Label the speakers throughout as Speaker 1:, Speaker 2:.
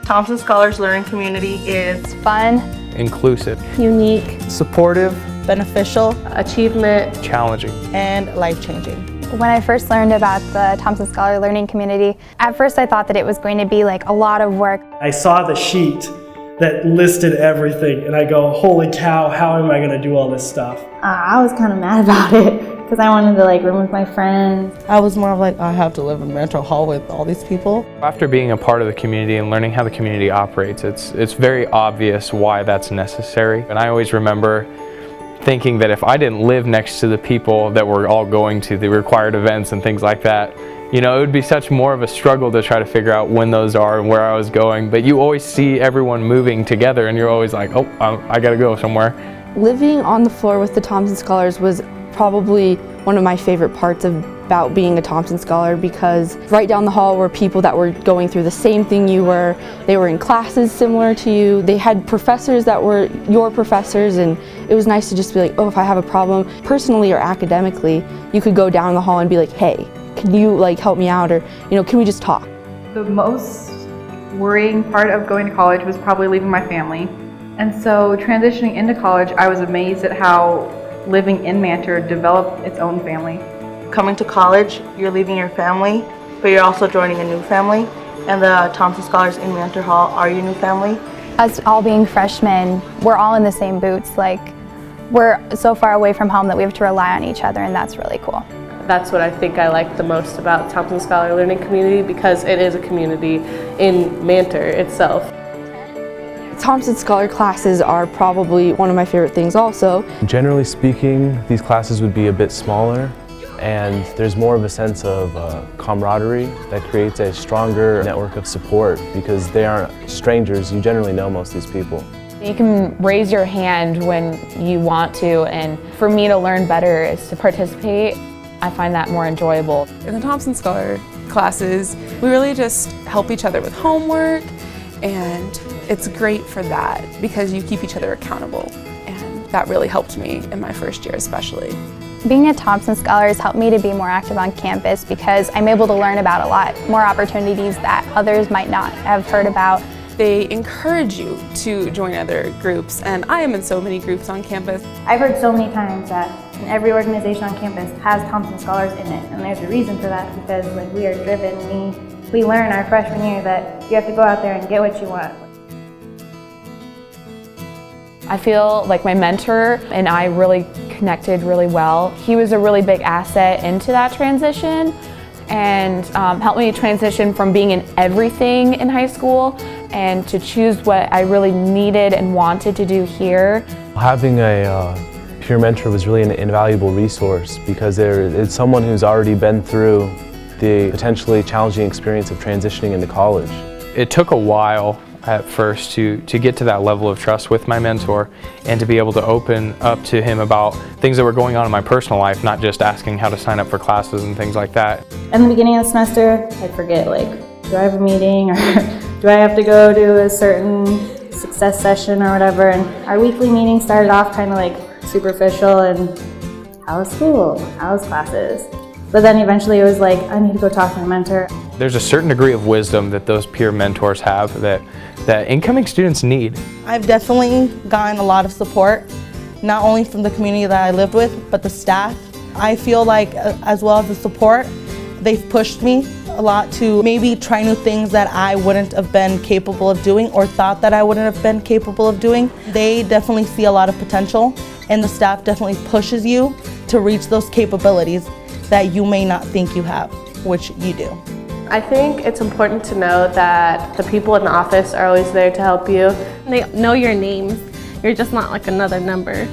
Speaker 1: Thompson Scholars learning community is
Speaker 2: fun,
Speaker 3: inclusive,
Speaker 2: unique,
Speaker 4: supportive,
Speaker 1: beneficial,
Speaker 5: achievement,
Speaker 3: challenging,
Speaker 1: and life-changing.
Speaker 2: When I first learned about the Thompson Scholar learning community, at first I thought that it was going to be like a lot of work.
Speaker 6: I saw the sheet that listed everything and I go, holy cow, how am I going to do all this stuff?
Speaker 7: I was kind of mad about it because I wanted to room with my friends.
Speaker 1: I was more of I have to live in mental hall with all these people.
Speaker 3: After being a part of the community and learning how the community operates, it's very obvious why that's necessary. And I always remember thinking that if I didn't live next to the people that were all going to the required events and things like that, it would be such more of a struggle to try to figure out when those are and where I was going. But you always see everyone moving together and you're always like, oh, I gotta go somewhere.
Speaker 5: Living on the floor with the Thompson Scholars was probably one of my favorite parts about being a Thompson Scholar, because right down the hall were people that were going through the same thing you were. They were in classes similar to you. They had professors that were your professors, and it was nice to just be like, oh, if I have a problem personally or academically, you could go down the hall and be like, hey, can you help me out, or can we just talk?
Speaker 8: The most worrying part of going to college was probably leaving my family. And so transitioning into college, I was amazed at how living in Mantor developed its own family.
Speaker 1: Coming to college, you're leaving your family, but you're also joining a new family. And the Thompson Scholars in Mantor Hall are your new family.
Speaker 2: Us all being freshmen, we're all in the same boots. We're so far away from home that we have to rely on each other, and that's really cool.
Speaker 5: That's what I think I like the most about Thompson Scholar Learning Community, because it is a community in Mantor itself. Thompson Scholar classes are probably one of my favorite things also.
Speaker 9: Generally speaking, these classes would be a bit smaller, and there's more of a sense of camaraderie that creates a stronger network of support, because they aren't strangers. You generally know most of these people.
Speaker 10: You can raise your hand when you want to, and for me to learn better is to participate. I find that more enjoyable.
Speaker 11: In the Thompson Scholar classes, we really just help each other with homework, and it's great for that because you keep each other accountable, and that really helped me in my first year especially.
Speaker 2: Being a Thompson Scholar has helped me to be more active on campus because I'm able to learn about a lot more opportunities that others might not have heard about.
Speaker 11: They encourage you to join other groups, and I am in so many groups on campus.
Speaker 7: I've heard so many times that every organization on campus has Thompson Scholars in it, and there's a reason for that, because we are driven. We learn our freshman year that you have to go out there and get what you want.
Speaker 10: I feel like my mentor and I really connected really well. He was a really big asset into that transition, and helped me transition from being in everything in high school and to choose what I really needed and wanted to do here.
Speaker 9: Having a peer mentor was really an invaluable resource, because it's someone who's already been through the potentially challenging experience of transitioning into college.
Speaker 3: It took a while at first to get to that level of trust with my mentor, and to be able to open up to him about things that were going on in my personal life, not just asking how to sign up for classes and things like that.
Speaker 7: In the beginning of the semester, I'd forget, do I have a meeting, or do I have to go to a certain success session or whatever, and our weekly meeting started off kind of superficial, and how was school, how was classes? But then eventually it was I need to go talk to my mentor.
Speaker 3: There's a certain degree of wisdom that those peer mentors have that incoming students need.
Speaker 1: I've definitely gotten a lot of support, not only from the community that I lived with, but the staff. I feel as well as the support, they've pushed me a lot to maybe try new things that I wouldn't have been capable of doing, or thought that I wouldn't have been capable of doing. They definitely see a lot of potential, and the staff definitely pushes you to reach those capabilities that you may not think you have, which you do.
Speaker 5: I think it's important to know that the people in the office are always there to help you.
Speaker 12: They know your names. You're just not another number.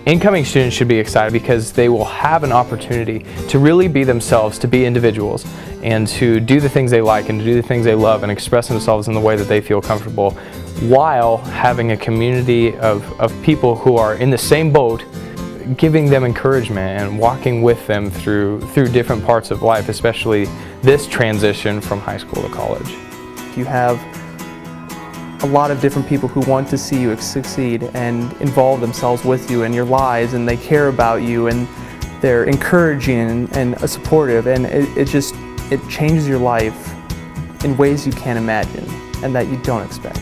Speaker 3: Incoming students should be excited because they will have an opportunity to really be themselves, to be individuals, and to do the things they like and to do the things they love and express themselves in the way that they feel comfortable, while having a community of people who are in the same boat, giving them encouragement and walking with them through different parts of life, especially this transition from high school to college.
Speaker 4: You have a lot of different people who want to see you succeed and involve themselves with you in your lives, and they care about you, and they're encouraging and supportive, and it changes your life in ways you can't imagine. and that you don't expect.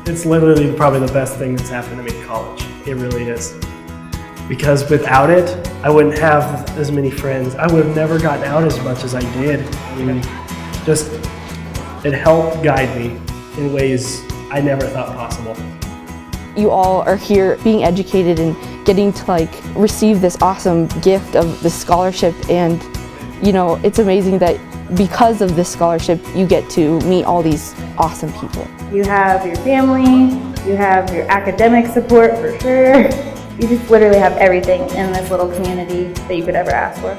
Speaker 6: It's literally probably the best thing that's happened to me in college. It really is. Because without it, I wouldn't have as many friends. I would have never gotten out as much as I did. I mean, just, it helped guide me in ways I never thought possible.
Speaker 5: You all are here being educated and getting to receive this awesome gift of the scholarship, and it's amazing that because of this scholarship you get to meet all these awesome people.
Speaker 7: You have your family, you have your academic support for sure. You just literally have everything in this little community that you could ever ask for.